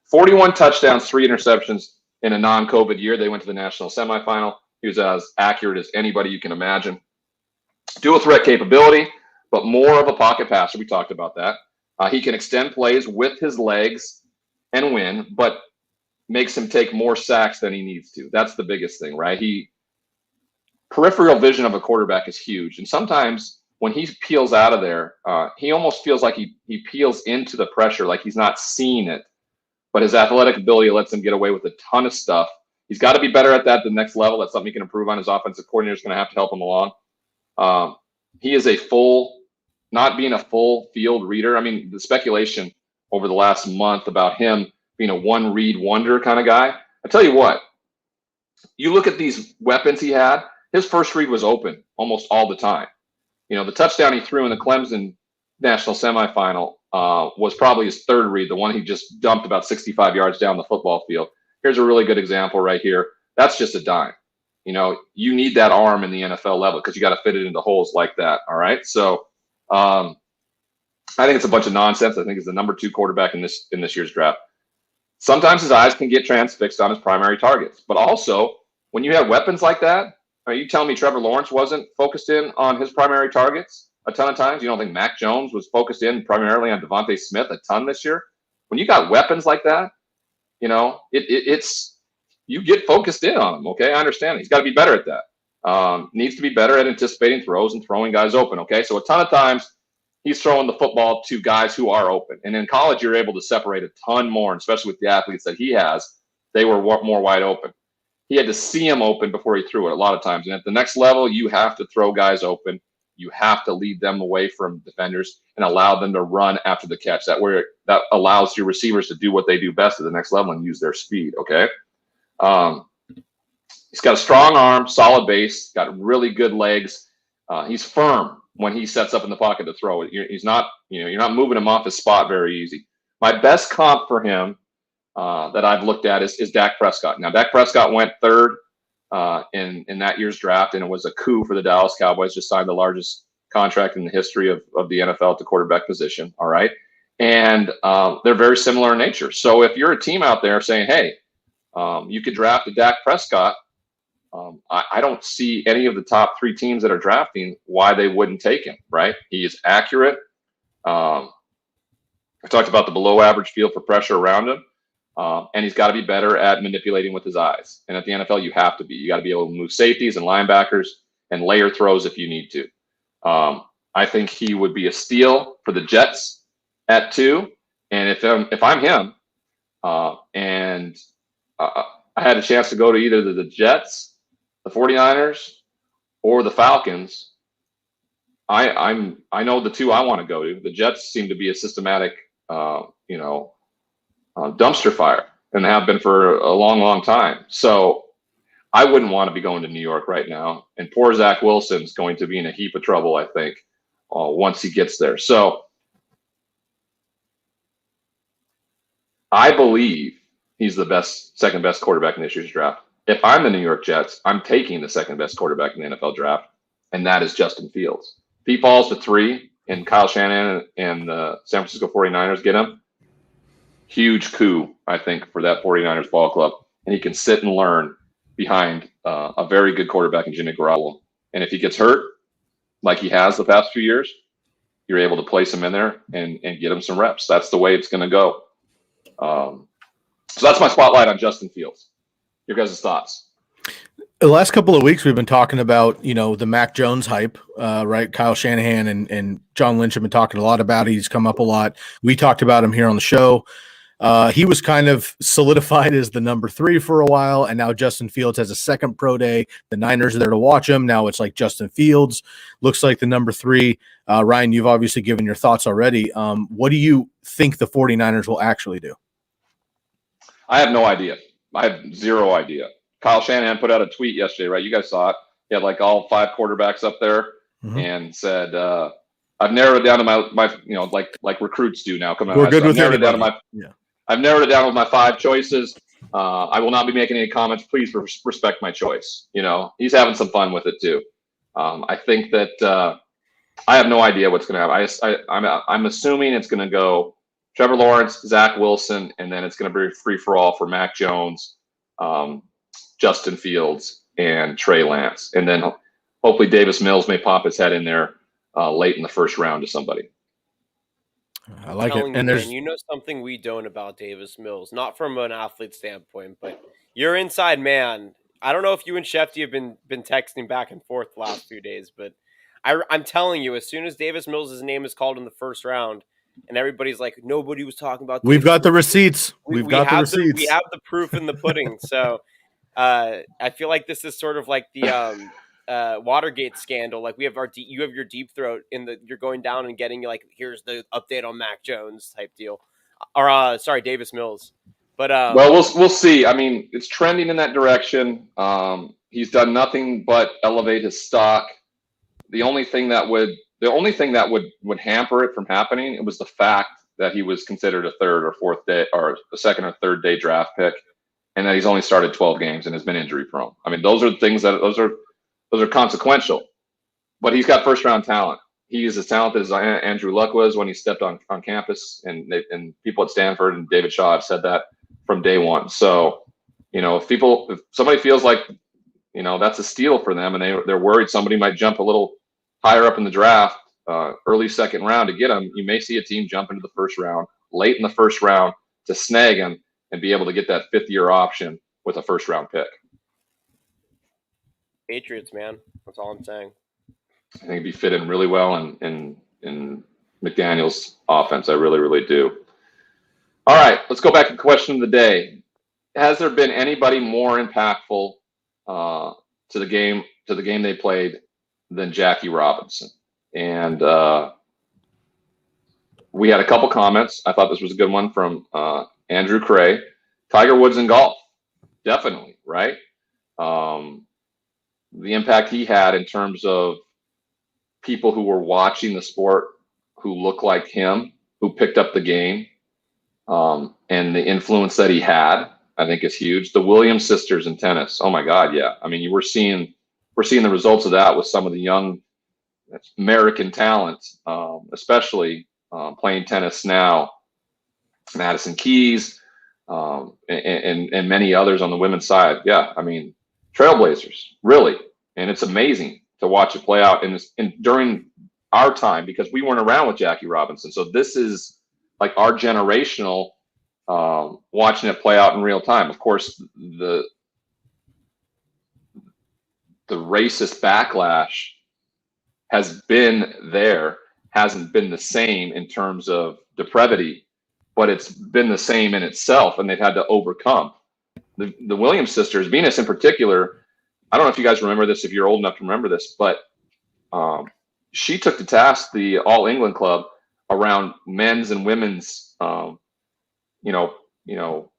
41 touchdowns, 3 interceptions in a non-COVID year. They went to the national semifinal. He was as accurate as anybody you can imagine. Dual threat capability, but more of a pocket passer. We talked about that. He can extend plays with his legs and win, but makes him take more sacks than he needs to. That's the biggest thing, right? Peripheral vision of a quarterback is huge. And sometimes when he peels out of there, he almost feels like he peels into the pressure, like he's not seeing it. But his athletic ability lets him get away with a ton of stuff. He's got to be better at that at the next level. That's something he can improve on. His offensive coordinator is going to have to help him along. He is not being a full field reader. I mean, the speculation over the last month about him being a one-read wonder kind of guy. I tell you what, you look at these weapons he had, his first read was open almost all the time. The touchdown he threw in the Clemson national semifinal was probably his third read, the one he just dumped about 65 yards down the football field. Here's a really good example right here. That's just a dime. You need that arm in the NFL level because you got to fit it into holes like that. All right. So I think it's a bunch of nonsense. I think he's the number 2 quarterback in this year's draft. Sometimes his eyes can get transfixed on his primary targets, but also when you have weapons like that, are you telling me Trevor Lawrence wasn't focused in on his primary targets a ton of times? You don't think Mac Jones was focused in primarily on Devontae Smith a ton this year? When you got weapons like that, it's you get focused in on him. Okay, I understand. He's got to be better at that. Needs to be better at anticipating throws and throwing guys open. Okay, so a ton of times he's throwing the football to guys who are open. And in college, you're able to separate a ton more, and especially with the athletes that he has. They were more wide open. He had to see him open before he threw it a lot of times. And at the next level, you have to throw guys open. You have to lead them away from defenders and allow them to run after the catch. That allows your receivers to do what they do best at the next level and use their speed, okay? He's got a strong arm, solid base, got really good legs. He's firm when he sets up in the pocket to throw it. He's not, you're not moving him off his spot very easy. My best comp for him that I've looked at is Dak Prescott. Now, Dak Prescott went third in that year's draft, and it was a coup for the Dallas Cowboys. Just signed the largest contract in the history of the NFL at the quarterback position. All right. And they're very similar in nature. So if you're a team out there saying, hey, you could draft a Dak Prescott, I don't see any of the top 3 teams that are drafting why they wouldn't take him, right? He is accurate. I talked about the below average feel for pressure around him. And he's got to be better at manipulating with his eyes. And at the NFL, you have to be. You got to be able to move safeties and linebackers and layer throws if you need to. I think he would be a steal for the Jets at 2. And if I'm him, and I had a chance to go to either the Jets, the 49ers, or the Falcons, I know the 2 I want to go to. The Jets seem to be a systematic, dumpster fire, and have been for a long, long time. So I wouldn't want to be going to New York right now. And poor Zach Wilson's going to be in a heap of trouble, I think, once he gets there. So I believe he's the second best quarterback in this year's draft. If I'm the New York Jets, I'm taking the second best quarterback in the NFL draft, and that is Justin Fields. If he falls to 3 and Kyle Shanahan and the San Francisco 49ers get him, huge coup, I think, for that 49ers ball club. And he can sit and learn behind a very good quarterback in Jimmy Garoppolo. And if he gets hurt, like he has the past few years, you're able to place him in there and get him some reps. That's the way it's going to go. So that's my spotlight on Justin Fields. Your guys' thoughts? The last couple of weeks, we've been talking about, the Mac Jones hype, right? Kyle Shanahan and John Lynch have been talking a lot about it. He's come up a lot. We talked about him here on the show. He was kind of solidified as the number 3 for a while, and now Justin Fields has a second pro day. The Niners are there to watch him. Now it's like Justin Fields looks like the number 3. Ryan, you've obviously given your thoughts already. What do you think the 49ers will actually do? I have no idea. I have zero idea. Kyle Shanahan put out a tweet yesterday, right? You guys saw it. He had like all 5 quarterbacks up there and said, I've narrowed it down to my like recruits do now. We're good with anybody. I've narrowed it down with my 5 choices. I will not be making any comments. Please respect my choice. He's having some fun with it too. I think that I have no idea what's going to happen. I'm assuming it's going to go Trevor Lawrence, Zach Wilson, and then it's going to be free for all for Mac Jones, Justin Fields, and Trey Lance. And then hopefully Davis Mills may pop his head in there late in the first round to somebody. I like it. And you know something we don't about Davis Mills, not from an athlete standpoint, but you're inside man. I don't know if you and Shefty have been texting back and forth the last few days, but I'm telling you, as soon as Davis Mills' name is called in the first round, and everybody's like, nobody was talking about. We've got the receipts. We've got the receipts. We have the proof in the pudding. So I feel like this is sort of like the Watergate scandal. Like you have your deep throat you're going down and getting like, here's the update on Mac Jones type deal, or Davis Mills. But well, we'll see. I mean, it's trending in that direction. He's done nothing but elevate his stock. The only thing that would hamper it from happening, it was the fact that he was considered a 3rd or 4th day or a 2nd or 3rd day draft pick, and that he's only started 12 games and has been injury prone. I mean, those are things those are consequential. But he's got first round talent. He's as talented as Andrew Luck was when he stepped on campus, and people at Stanford and David Shaw have said that from day one. So, if somebody feels like that's a steal for them, and they're worried somebody might jump a little higher up in the draft, early 2nd round to get him, you may see a team jump into the first round, late in the first round to snag him and be able to get that 5th-year option with a first round pick. Patriots, man. That's all I'm saying. I think he'd be fit in really well in McDaniel's offense. I really, really do. All right, let's go back to the question of the day. Has there been anybody more impactful to the game they played than Jackie Robinson? And we had a couple comments. I thought this was a good one from Andrew Cray. Tiger Woods in golf, definitely, right? The impact he had in terms of people who were watching the sport who looked like him, who picked up the game, and the influence that he had, I think is huge. The Williams sisters in tennis. Oh my God, yeah. I mean, we're seeing the results of that with some of the young American talent, especially playing tennis now. Madison Keys and many others on the women's side. Yeah, I mean, trailblazers, really. And it's amazing to watch it play out during our time, because we weren't around with Jackie Robinson. So this is like our generational watching it play out in real time. Of course, the racist backlash has been there, hasn't been the same in terms of depravity, but it's been the same in itself, and they've had to overcome. The Williams sisters, Venus in particular, I don't know if you guys remember this, if you're old enough to remember this, but she took to task the All England Club around men's and women's,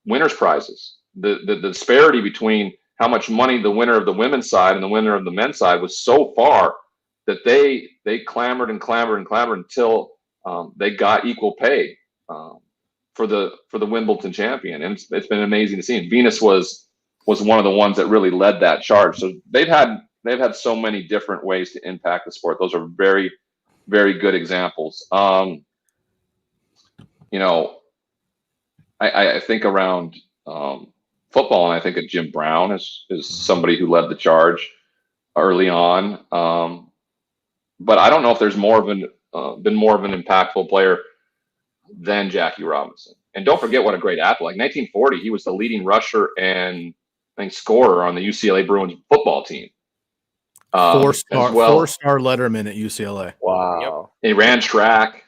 winners' prizes. The disparity between how much money the winner of the women's side and the winner of the men's side was so far that they clamored and clamored and clamored until they got equal pay for the Wimbledon champion, and it's been amazing to see. And Venus was one of the ones that really led that charge. So they've had so many different ways to impact the sport. Those are very, very good examples. I think around football, and I think of Jim Brown is somebody who led the charge early on. But I don't know if there's been more of an impactful player than Jackie Robinson. And don't forget what a great athlete. Like 1940, he was the leading rusher and think, scorer on the UCLA Bruins football team. Four-star well. letterman at UCLA. Wow. He ran track.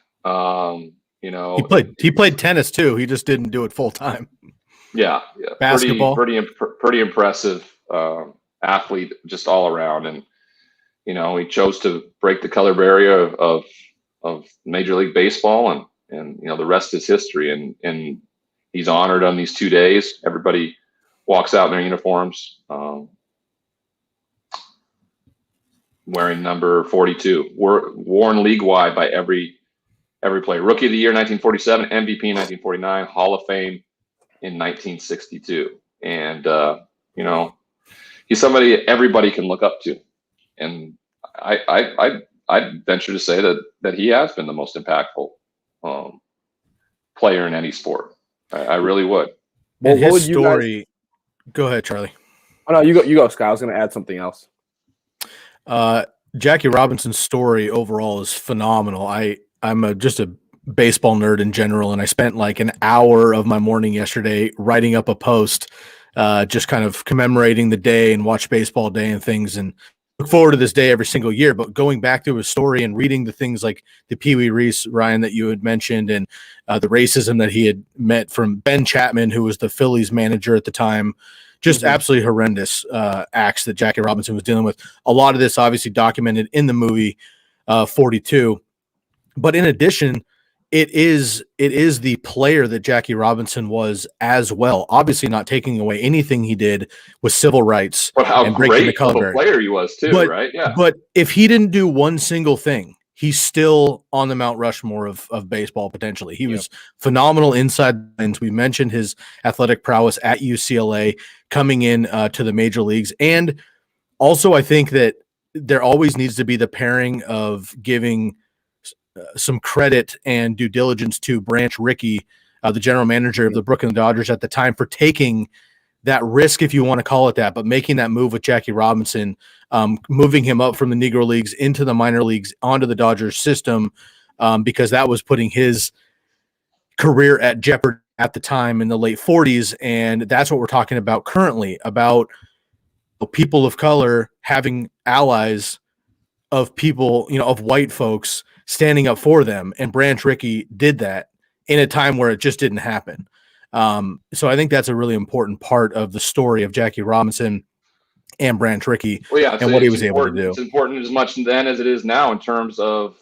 He played tennis too. He just didn't do it full time. Yeah. Basketball. Pretty impressive athlete just all around. And, he chose to break the color barrier of Major League Baseball, and the rest is history. And he's honored on these 2 days. Everybody walks out in their uniforms, wearing number 42, worn league-wide by every player. Rookie of the Year 1947, MVP in 1949, Hall of Fame in 1962. And, he's somebody everybody can look up to. And I'd venture to say that he has been the most impactful player in any sport. I really would. Well, his story. Go ahead, Charlie. Oh no, you go, Scott. I was going to add something else. Jackie Robinson's story overall is phenomenal. I'm just a baseball nerd in general, and I spent like an hour of my morning yesterday writing up a post, just kind of commemorating the day and Watch Baseball Day and things, and look forward to this day every single year. But going back to his story and reading the things like the Pee Wee Reese, Ryan, that you had mentioned, and the racism that he had met from Ben Chapman, who was the Phillies manager at the time, just absolutely horrendous acts that Jackie Robinson was dealing with. A lot of this obviously documented in the movie 42. But in addition, it is the player that Jackie Robinson was as well. Obviously not taking away anything he did with civil rights. But how and breaking the great of color a player he was too, right? Yeah. But if he didn't do one single thing, he's still on the Mount Rushmore of baseball potentially. He was phenomenal inside. And we mentioned his athletic prowess at UCLA coming in to the major leagues. And also I think that there always needs to be the pairing of giving some credit and due diligence to Branch Rickey, the general manager of the Brooklyn Dodgers at the time, for taking that risk, if you want to call it that, but making that move with Jackie Robinson, moving him up from the Negro Leagues into the minor leagues onto the Dodgers system, because that was putting his career at jeopardy at the time in the late 40s. And that's what we're talking about currently, about people of color having allies of people, of white folks standing up for them. And Branch Rickey did that in a time where it just didn't happen. So I think that's a really important part of the story of Jackie Robinson and Branch Rickey, and what he was able to do. It's important as much then as it is now in terms of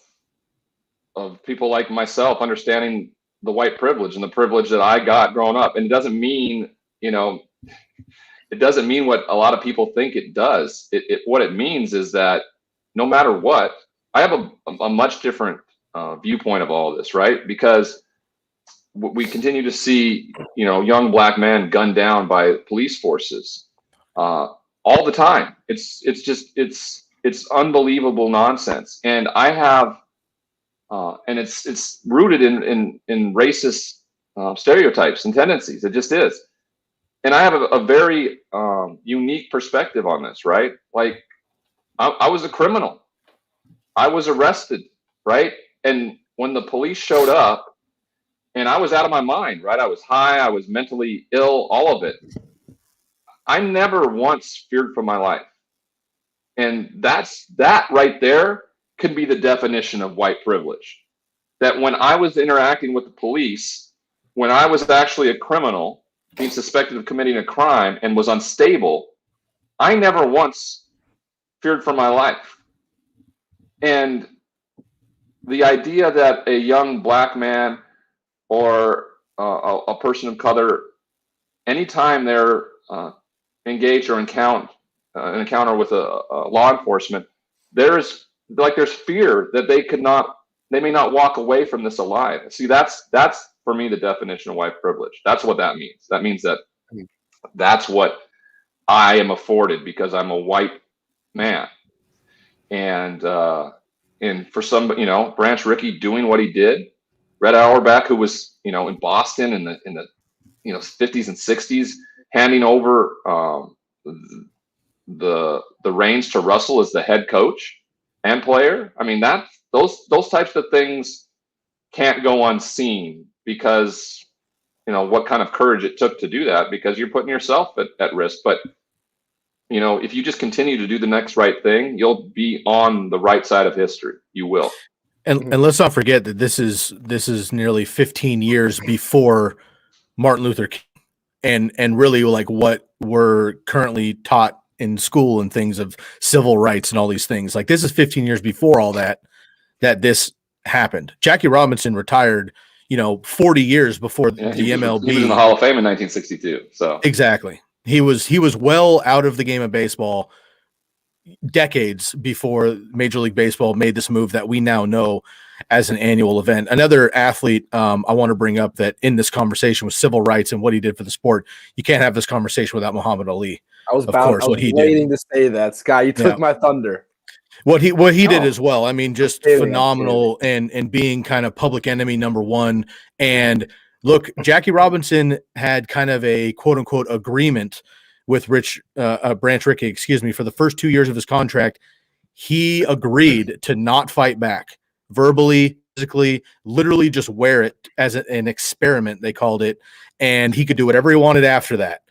people like myself understanding the white privilege and the privilege that I got growing up. And it doesn't mean, it doesn't mean what a lot of people think it does. What it means is that no matter what, I have a much different viewpoint of all of this, right? Because we continue to see, young black men gunned down by police forces all the time. It's unbelievable nonsense. And I have, and it's rooted in racist stereotypes and tendencies. It just is. And I have a very unique perspective on this, right? Like, I was a criminal. I was arrested, right? And when the police showed up, and I was out of my mind, right? I was high, I was mentally ill, all of it. I never once feared for my life. And that right there could be the definition of white privilege. That when I was interacting with the police, when I was actually a criminal, being suspected of committing a crime and was unstable, I never once feared for my life. And the idea that a young black man or a person of color, anytime they're engaged or encounter with a law enforcement, there's fear that they may not walk away from this alive. See, that's for me the definition of white privilege. That's what that means. That means that that's what I am afforded because I'm a white man. And for some, Branch Rickey doing what he did, Red Auerbach, who was, in Boston in the 50s and 60s, handing over the reins to Russell as the head coach and player. I mean, those types of things can't go unseen because what kind of courage it took to do that, because you're putting yourself at risk. But if you just continue to do the next right thing, you'll be on the right side of history. You will. And let's not forget that this is nearly 15 years before Martin Luther King, and really like what we're currently taught in school and things of civil rights and all these things. Like, this is 15 years before all that this happened. Jackie Robinson retired, 40 years before the MLB. He was in the Hall of Fame in 1962. So exactly. He was well out of the game of baseball decades before Major League Baseball made this move that we now know as an annual event. Another athlete I want to bring up that in this conversation with civil rights and what he did for the sport, you can't have this conversation without Muhammad Ali. I was waiting to say that, Scott. You took my thunder. What he did as well. I mean, just phenomenal, and being kind of public enemy number one. And look, Jackie Robinson had kind of a quote unquote agreement with Branch Rickey, for the first 2 years of his contract. He agreed to not fight back verbally, physically, literally just wear it as an experiment, they called it, and he could do whatever he wanted after that.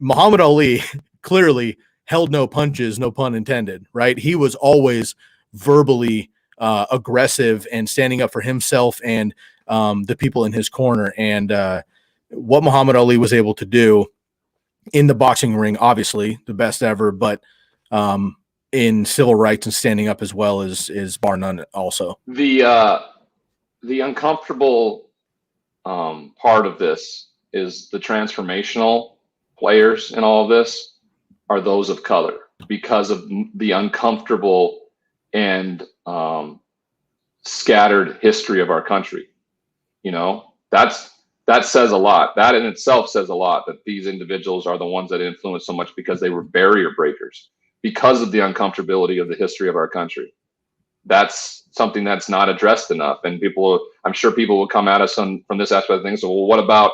Muhammad Ali clearly held no punches, no pun intended, right? He was always verbally aggressive and standing up for himself and the people in his corner. And what Muhammad Ali was able to do in the boxing ring, obviously the best ever, but in civil rights and standing up as well is bar none also. The uncomfortable part of this is the transformational players in all of this are those of color, because of the uncomfortable and scattered history of our country. That says a lot. That in itself says a lot, that these individuals are the ones that influence so much, because they were barrier breakers because of the uncomfortability of the history of our country. That's something that's not addressed enough. And I'm sure people will come at us from this aspect of things. So, well, what about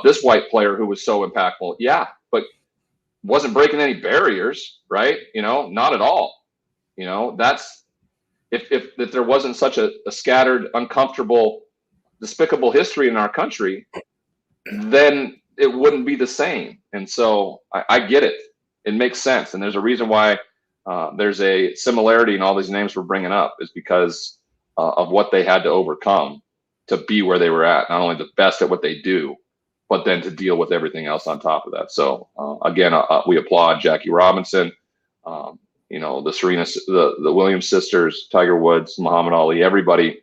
this white player who was so impactful? Yeah, but wasn't breaking any barriers, right? Not at all. That's if there wasn't such a scattered, uncomfortable, despicable history in our country, then it wouldn't be the same. And so I get it. It makes sense. And there's a reason why there's a similarity in all these names we're bringing up, is because of what they had to overcome to be where they were at. Not only the best at what they do, but then to deal with everything else on top of that. So again, we applaud Jackie Robinson, the Williams sisters, Tiger Woods, Muhammad Ali, everybody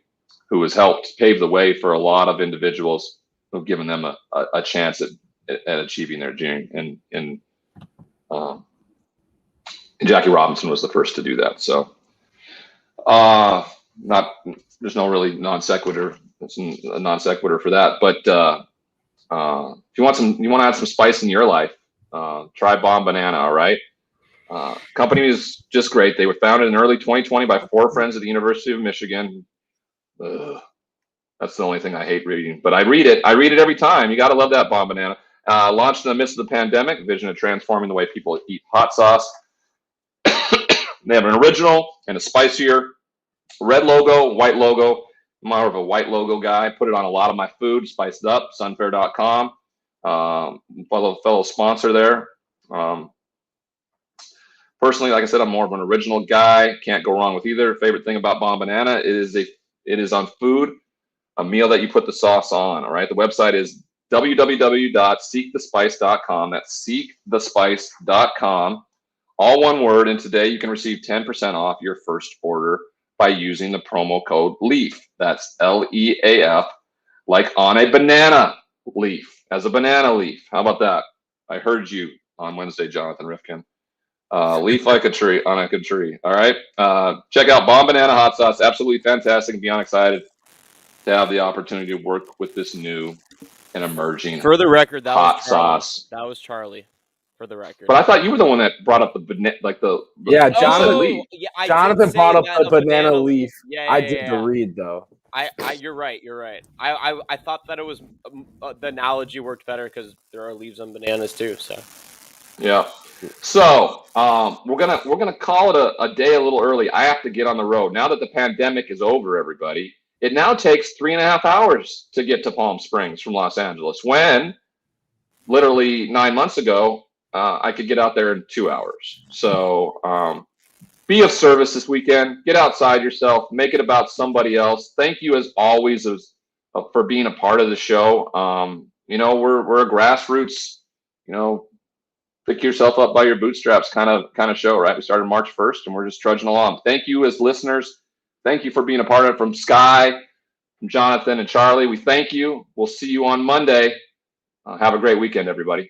who has helped pave the way for a lot of individuals who've given them a chance at achieving their dream. And Jackie Robinson was the first to do that. So there's no really non sequitur. It's a non sequitur for that. But if you want to add some spice in your life, try Bomb Banana. All right. Company is just great. They were founded in early 2020 by 4 friends at the University of Michigan. That's the only thing I hate reading, but I read it every time. You got to love that Bomb Banana. Launched in the midst of the pandemic, vision of transforming the way people eat hot sauce. They have an original and a spicier red logo, white logo. I'm more of a white logo guy. Put it on a lot of my food, spiced up, sunfair.com. Fellow sponsor there. Personally, like I said, I'm more of an original guy. Can't go wrong with either. Favorite thing about Bomb Banana is it is on food, a meal that you put the sauce on. All right. The website is www.seekthespice.com. That's seekthespice.com. All one word. And today you can receive 10% off your first order by using the promo code LEAF. That's LEAF, like on a banana leaf, as a banana leaf. How about that? I heard you on Wednesday, Jonathan Rifkin. Leaf like a tree, on a good tree. All right. Check out Bomb Banana Hot Sauce. Absolutely fantastic. Beyond excited to have the opportunity to work with this new and emerging For the record, that hot was Charlie. sauce. That was Charlie. For the record. But I thought you were the one that brought up Jonathan. Yeah, Jonathan brought up the banana leaf. Yeah, I did the read though. You're right. I thought that it was the analogy worked better because there are leaves on bananas too. So yeah. So we're gonna call it a day a little early. I have to get on the road now that the pandemic is over, everybody, it now takes 3.5 hours to get to Palm Springs from Los Angeles, when literally 9 months ago, I could get out there in 2 hours. So be of service this weekend. Get outside yourself. Make it about somebody else. Thank you as always for being a part of the show. We're a grassroots, pick yourself up by your bootstraps kind of show, right? We started March 1st and we're just trudging along. Thank you as listeners. Thank you for being a part of it. From Sky, from Jonathan and Charlie, we thank you. We'll see you on Monday. Have a great weekend, everybody.